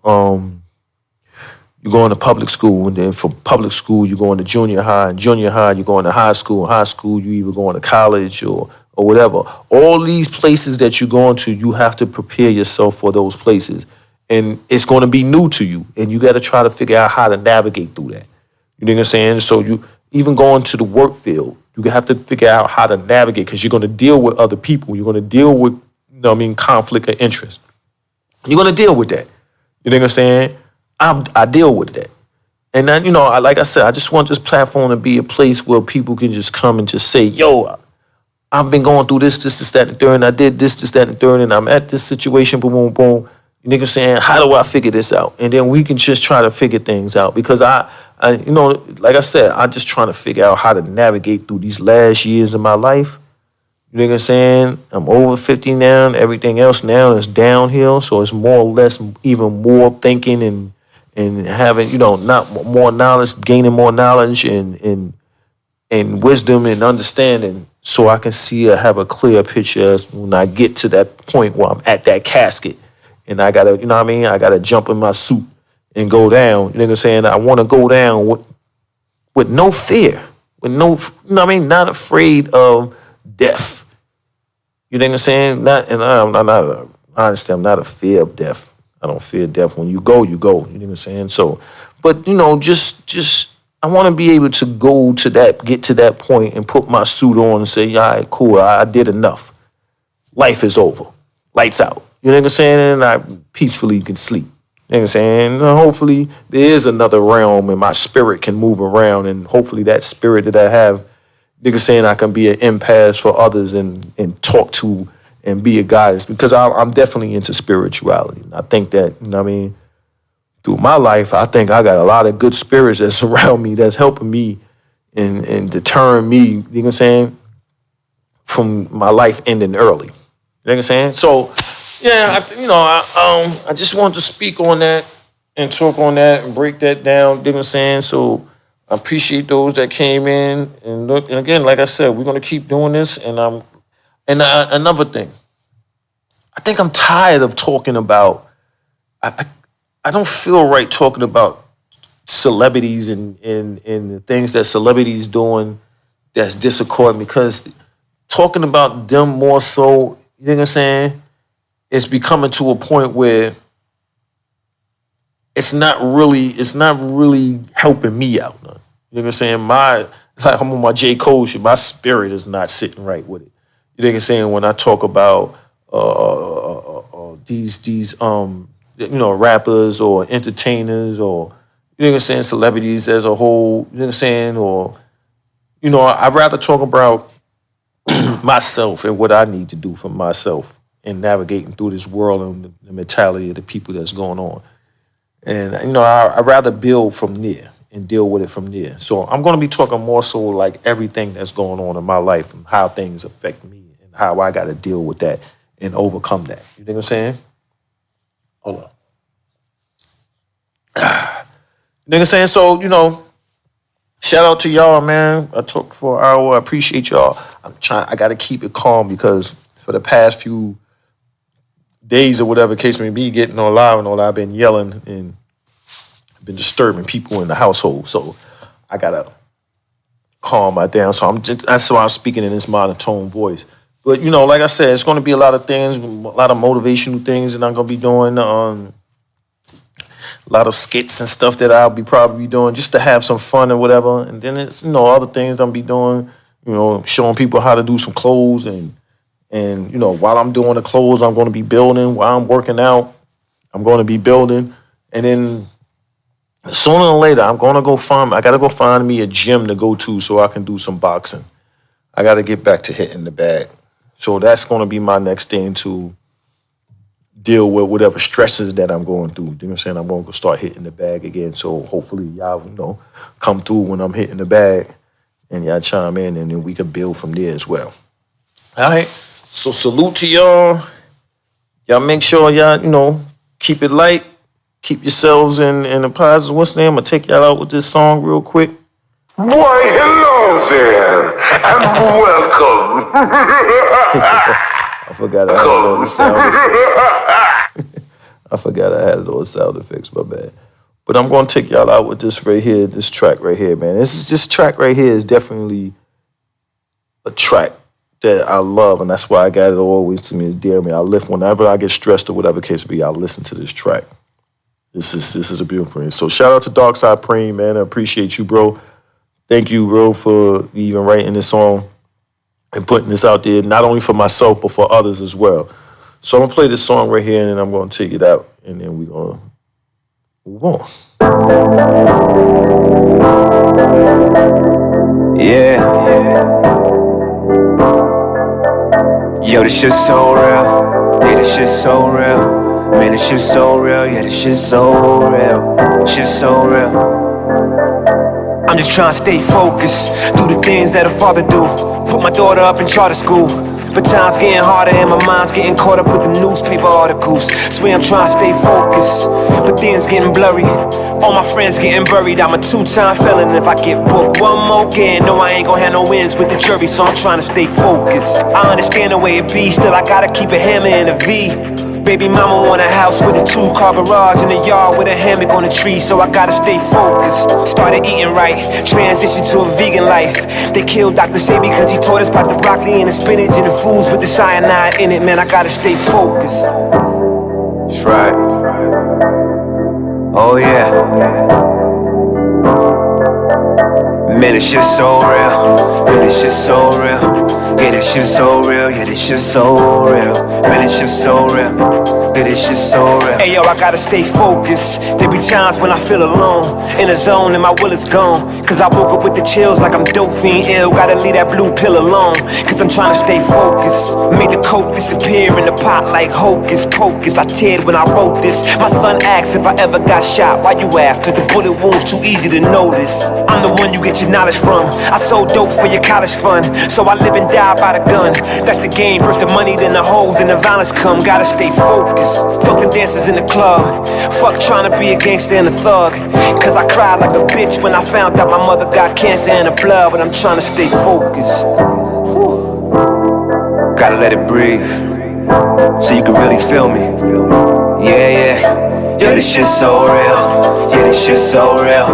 public school, and then from public school you're going to junior high, and junior high you're going to high school. High school you either going to college or whatever. All these places that you're going to, you have to prepare yourself for those places. And it's going to be new to you, and you got to try to figure out how to navigate through that. You know what I'm saying? So you even going to the work field, you have to figure out how to navigate, because you're going to deal with other people. You're going to deal with, conflict of interest. You're going to deal with that. You know what I'm saying? I deal with that. And then, like I said, I just want this platform to be a place where people can just come and just say, yo, I've been going through this, that, and the third, and I did this, that, and the third, and I'm at this situation, boom, boom, boom. You know what I'm saying? How do I figure this out? And then we can just try to figure things out, because I like I said, I'm just trying to figure out how to navigate through these last years of my life. You know what I'm saying? I'm over 50 now, and everything else now is downhill. So it's more or less even more thinking and having, not more knowledge, gaining more knowledge and wisdom and understanding, so I can have a clear picture as when I get to that point where I'm at that casket. And I gotta, I gotta jump in my suit and go down. You know what I'm saying? I want to go down with no fear, with no, not afraid of death. You know what I'm saying? Honestly, I'm not a fear of death. I don't fear death. When you go, you go. You know what I'm saying? So, but just I want to be able to get to that point and put my suit on and say, all right, cool, I did enough. Life is over. Lights out. You know what I'm saying? And I peacefully can sleep. You know what I'm saying? And hopefully there is another realm and my spirit can move around, and hopefully that spirit that I have, nigga saying, I can be an empath for others and talk to and be a guidance, because I'm definitely into spirituality. And I think that, through my life, I think I got a lot of good spirits that's around me that's helping me and deterring me, you know what I'm saying? from my life ending early. You know what I'm saying? So, yeah, I just wanted to speak on that and talk on that and break that down. You know what I'm saying? So, I appreciate those that came in and look. And again, like I said, we're gonna keep doing this. Another thing, I think I'm tired of talking about. I don't feel right talking about celebrities and the things that celebrities doing that's disaccording because talking about them more so, you know what I'm saying, it's becoming to a point where it's not really helping me out. No. You know what I'm saying? I'm on my J. Cole shit, my spirit is not sitting right with it. You know what I'm saying? When I talk about these rappers or entertainers or you know what I'm saying, celebrities as a whole, you know what I'm saying, or I'd rather talk about myself and what I need to do for myself in navigating through this world and the mentality of the people that's going on. And I'd rather build from there and deal with it from there. So I'm going to be talking more so like everything that's going on in my life and how things affect me and how I got to deal with that and overcome that. You know what I'm saying? Hold on. You know what I'm saying? So, shout out to y'all, man. I talked for an hour. I appreciate y'all. I got to keep it calm because for the past few days or whatever case may be, getting on live and all that, I've been yelling and been disturbing people in the household. So I got to calm my down. So that's why I'm speaking in this monotone voice. But, like I said, it's going to be a lot of things, a lot of motivational things that I'm going to be doing. A lot of skits and stuff that I'll be probably doing just to have some fun or whatever. And then it's, other things I'll be doing, showing people how to do some clothes and while I'm doing the clothes, I'm going to be building. While I'm working out, I'm going to be building. And then sooner or later, I got to go find me a gym to go to so I can do some boxing. I got to get back to hitting the bag. So that's going to be my next thing to deal with whatever stresses that I'm going through. You know what I'm saying? I'm going to start hitting the bag again. So hopefully y'all, come through when I'm hitting the bag and y'all chime in and then we can build from there as well. All right. So salute to y'all. Y'all make sure y'all, keep it light. Keep yourselves in a positive. What's the name? I'm going to take y'all out with this song real quick. Why, hello there, and welcome. I forgot I had all the sound effects. I forgot I had all the sound effects, my bad. But I'm going to take y'all out with this right here, this track right here, man. This track right here is definitely a track that I love, and that's why I got it always to me. It's dear to me. I lift whenever I get stressed or whatever case be, I listen to this track. This is a beautiful thing. So shout out to Darkside Preem, man. I appreciate you, bro. Thank you, bro, for even writing this song and putting this out there, not only for myself, but for others as well. So I'm going to play this song right here, and then I'm going to take it out, and then we're going to move on. Yeah. Yo, this shit so real. Yeah, this shit so real. Man, this shit so real. Yeah, this shit so real. Shit so real. I'm just trying to stay focused, do the things that a father do. Put my daughter up in charter school, but time's getting harder and my mind's getting caught up with the newspaper articles. Swear I'm trying to stay focused, but things getting blurry. All my friends getting buried. I'm a two-time felon. If I get booked one more again, no, I ain't gonna have no wins with the jury. So I'm trying to stay focused. I understand the way it be, still I gotta keep a hammer and a V. Baby mama want a house with a 2-car garage and a yard with a hammock on a tree, so I gotta stay focused. Started eating right, transitioned to a vegan life. They killed Dr. Sebi because he taught us about the broccoli and the spinach and the foods with the cyanide in it. Man, I gotta stay focused. That's right. Oh yeah. Man, this shit so real. Man, this shit so real. Yeah, this shit so real. Yeah, this shit so real. Man, this shit so real. Yeah, this shit so real. Hey yo, I gotta stay focused. There be times when I feel alone, in a zone and my will is gone. Cause I woke up with the chills like I'm dope fiend ill. Gotta leave that blue pill alone, cause I'm trying to stay focused. Made the coke disappear in the pot like hocus pocus. I teared when I wrote this. My son asked if I ever got shot. Why you ask? Cause the bullet wound's too easy to notice. I'm the one you get your knowledge from. I sold dope for your college fund, so I live and die by the gun. That's the game. First the money, then the hoes, then the violence come. Gotta stay focused. Fuck the dancers in the club. Fuck trying to be a gangster and a thug. Cause I cried like a bitch when I found out my mother got cancer in her blood. But I'm trying to stay focused. Whew. Gotta let it breathe, so you can really feel me. Yeah, yeah. Yeah, this shit so real. Yeah, this shit so real.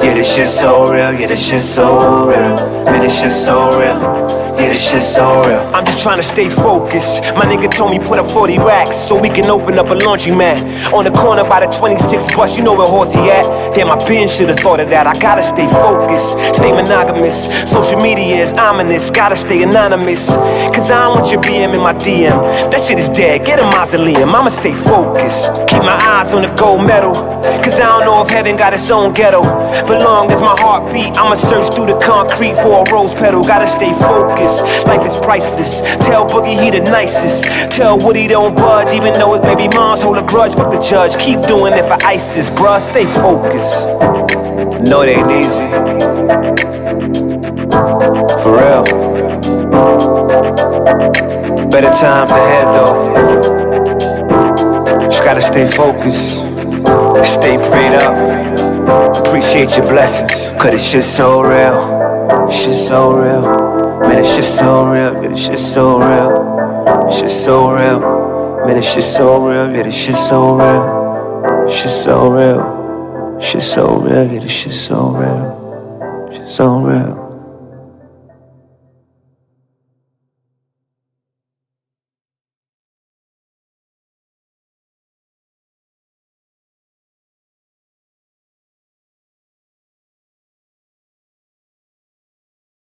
Yeah, this shit so real. Yeah, this shit so real. Man, this shit so real. Yeah, this shit so real. I'm just trying to stay focused. My nigga told me put up 40 racks so we can open up a laundromat on the corner by the 26 bus. You know where Horsey at? Damn, my pen should've thought of that. I gotta stay focused, stay monogamous. Social media is ominous. Gotta stay anonymous, cause I don't want your BM in my DM. That shit is dead. Get a mausoleum. I'ma stay focused. Keep my eyes on the gold medal, cause I don't know if heaven got its own ghetto. But long as my heart beat, I'ma search through the concrete for a rose petal. Gotta stay focused. Life is priceless. Tell Boogie he the nicest. Tell Woody don't budge, even though his baby moms hold a grudge. Fuck the judge. Keep doing it for ISIS, bruh. Stay focused. No, it ain't easy. For real. Better times ahead though. Just gotta stay focused. Stay prayed up. Appreciate your blessings, cause this shit so real. Shit so real. Man, this shit so real. Yeah, this shit so real. Shit so real. Man, this shit so real. Yeah, this shit so real. Shit so real. Shit so real. Yeah, this shit so real. Shit so real.